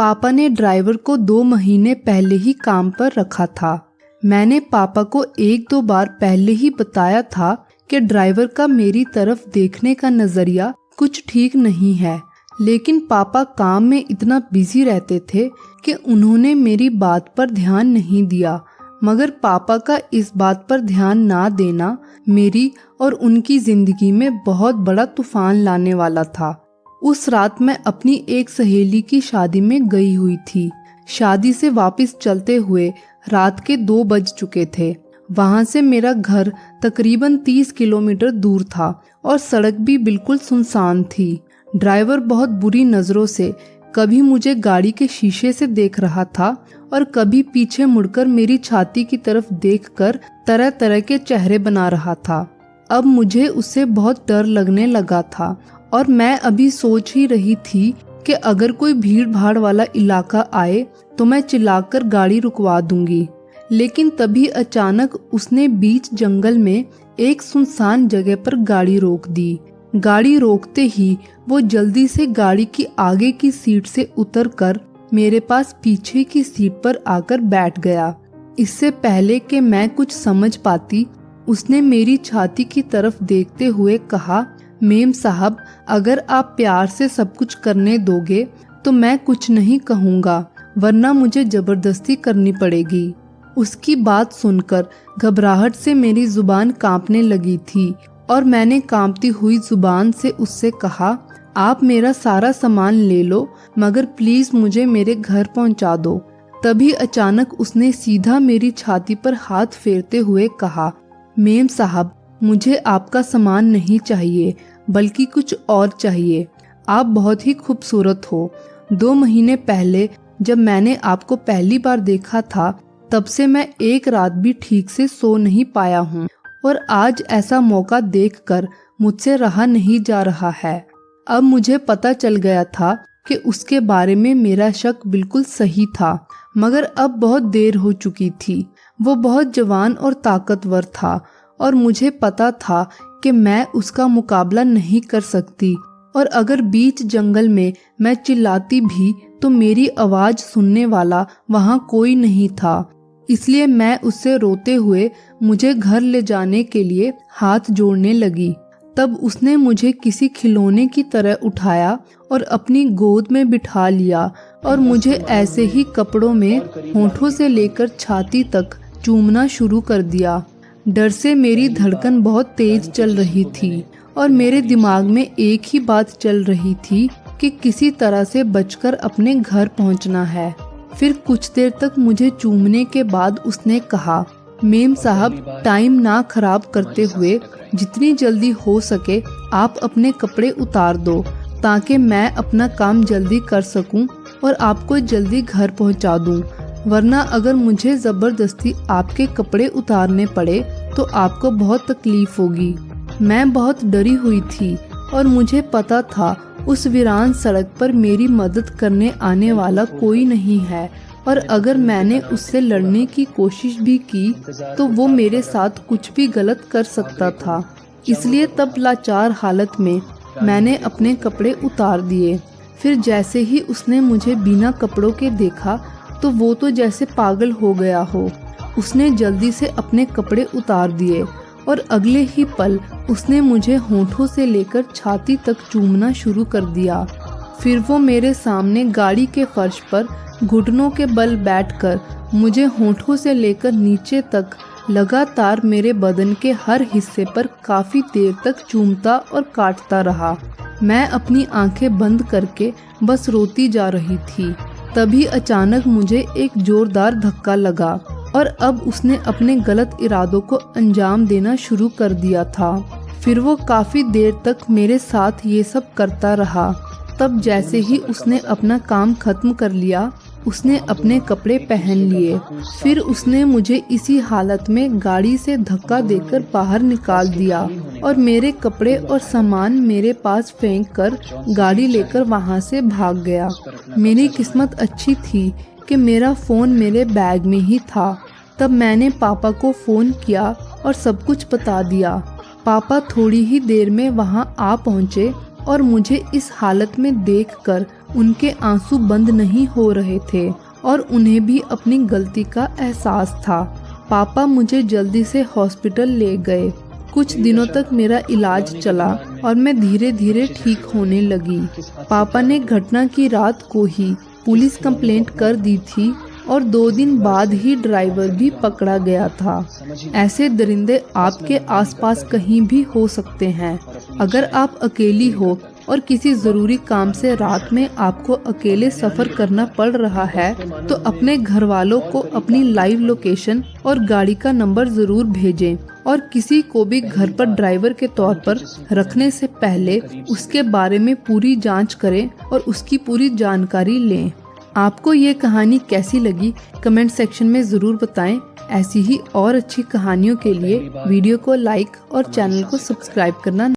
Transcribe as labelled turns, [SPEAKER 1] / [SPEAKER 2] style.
[SPEAKER 1] पापा ने ड्राइवर को 2 महीने पहले ही काम पर रखा था। मैंने पापा को 1-2 बार पहले ही बताया था कि ड्राइवर का मेरी तरफ देखने का नजरिया कुछ ठीक नहीं है, लेकिन पापा काम में इतना बिजी रहते थे कि उन्होंने मेरी बात पर ध्यान नहीं दिया। मगर पापा का इस बात पर ध्यान ना देना मेरी और उनकी जिंदगी में बहुत बड़ा तूफान लाने वाला था। उस रात मैं अपनी एक सहेली की शादी में गई हुई थी। शादी से वापस चलते हुए रात के 2 बज चुके थे। वहां से मेरा घर तकरीबन 30 किलोमीटर दूर था और सड़क भी बिल्कुल सुनसान थी। ड्राइवर बहुत बुरी नजरों से कभी मुझे गाड़ी के शीशे से देख रहा था और कभी पीछे मुड़कर मेरी छाती की तरफ देखकर तरह तरह के चेहरे बना रहा था। अब मुझे उससे बहुत डर लगने लगा था और मैं अभी सोच ही रही थी कि अगर कोई भीड़ भाड़ वाला इलाका आए तो मैं चिल्लाकर गाड़ी रुकवा दूंगी। लेकिन तभी अचानक उसने बीच जंगल में एक सुनसान जगह पर गाड़ी रोक दी। गाड़ी रोकते ही वो जल्दी से गाड़ी की आगे की सीट से उतरकर मेरे पास पीछे की सीट पर आकर बैठ गया। इससे पहले कि मैं कुछ समझ पाती, उसने मेरी छाती की तरफ देखते हुए कहा, मेम साहब, अगर आप प्यार से सब कुछ करने दोगे तो मैं कुछ नहीं कहूँगा, वरना मुझे जबरदस्ती करनी पड़ेगी। उसकी बात सुनकर घबराहट से मेरी जुबान कांपने लगी थी और मैंने कांपती हुई जुबान से उससे कहा, आप मेरा सारा सामान ले लो, मगर प्लीज मुझे मेरे घर पहुंचा दो। तभी अचानक उसने सीधा मेरी छाती पर हाथ फेरते हुए कहा, मेम साहब, मुझे आपका सामान नहीं चाहिए, बल्कि कुछ और चाहिए। आप बहुत ही खूबसूरत हो। 2 महीने पहले जब मैंने आपको पहली बार देखा था, तब से मैं एक रात भी ठीक से सो नहीं पाया हूँ और आज ऐसा मौका देखकर मुझसे रहा नहीं जा रहा है। अब मुझे पता चल गया था कि उसके बारे में मेरा शक बिल्कुल सही था, मगर अब बहुत देर हो चुकी थी। वो बहुत जवान और ताकतवर था और मुझे पता था कि मैं उसका मुकाबला नहीं कर सकती, और अगर बीच जंगल में मैं चिल्लाती भी तो मेरी आवाज सुनने वाला वहाँ कोई नहीं था। इसलिए मैं उससे रोते हुए मुझे घर ले जाने के लिए हाथ जोड़ने लगी। तब उसने मुझे किसी खिलौने की तरह उठाया और अपनी गोद में बिठा लिया और मुझे ऐसे ही कपड़ों में होठों से लेकर छाती तक चूमना शुरू कर दिया। डर से मेरी धड़कन बहुत तेज चल रही थी और मेरे दिमाग में एक ही बात चल रही थी कि किसी तरह से बचकर अपने घर पहुंचना है। फिर कुछ देर तक मुझे चूमने के बाद उसने कहा, मेम साहब, टाइम ना खराब करते हुए जितनी जल्दी हो सके आप अपने कपड़े उतार दो, ताकि मैं अपना काम जल्दी कर सकूं और आपको जल्दी घर पहुंचा दूं। वरना अगर मुझे जबरदस्ती आपके कपड़े उतारने पड़े तो आपको बहुत तकलीफ होगी। मैं बहुत डरी हुई थी और मुझे पता था उस वीरान सड़क पर मेरी मदद करने आने वाला कोई नहीं है, और अगर मैंने उससे लड़ने की कोशिश भी की तो वो मेरे साथ कुछ भी गलत कर सकता था। इसलिए तब लाचार हालत में मैंने अपने कपड़े उतार दिए। फिर जैसे ही उसने मुझे बिना कपड़ों के देखा तो वो तो जैसे पागल हो गया हो। उसने जल्दी से अपने कपड़े उतार दिए और अगले ही पल उसने मुझे होठों से लेकर छाती तक चूमना शुरू कर दिया। फिर वो मेरे सामने गाड़ी के फर्श पर घुटनों के बल बैठकर मुझे होठों से लेकर नीचे तक लगातार मेरे बदन के हर हिस्से पर काफी देर तक चूमता और काटता रहा। मैं अपनी आंखें बंद करके बस रोती जा रही थी। तभी अचानक मुझे एक जोरदार धक्का लगा और अब उसने अपने गलत इरादों को अंजाम देना शुरू कर दिया था। फिर वो काफी देर तक मेरे साथ ये सब करता रहा। तब जैसे ही उसने अपना काम खत्म कर लिया, उसने अपने कपड़े पहन लिए। फिर उसने मुझे इसी हालत में गाड़ी से धक्का देकर बाहर निकाल दिया और मेरे कपड़े और सामान मेरे पास फेंक कर गाड़ी लेकर वहां से भाग गया। मेरी किस्मत अच्छी थी कि मेरा फ़ोन मेरे बैग में ही था। तब मैंने पापा को फ़ोन किया और सब कुछ बता दिया। पापा थोड़ी ही देर में वहां आ पहुंचे और मुझे इस हालत में देखकर उनके आंसू बंद नहीं हो रहे थे और उन्हें भी अपनी गलती का एहसास था। पापा मुझे जल्दी से हॉस्पिटल ले गए। कुछ दिनों तक मेरा इलाज चला और मैं धीरे धीरे ठीक होने लगी। पापा ने घटना की रात को ही पुलिस कंप्लेंट कर दी थी और 2 दिन बाद ही ड्राइवर भी पकड़ा गया था। ऐसे दरिंदे आपके आसपास कहीं भी हो सकते हैं। अगर आप अकेली हो और किसी ज़रूरी काम से रात में आपको अकेले सफ़र करना पड़ रहा है तो अपने घर वालों को अपनी लाइव लोकेशन और गाड़ी का नंबर ज़रूर भेजें और किसी को भी घर पर ड्राइवर के तौर पर रखने से पहले उसके बारे में पूरी जांच करें और उसकी पूरी जानकारी लें। आपको ये कहानी कैसी लगी कमेंट सेक्शन में ज़रूर बताएं। ऐसी ही और अच्छी कहानियों के लिए वीडियो को लाइक और चैनल को सब्सक्राइब करना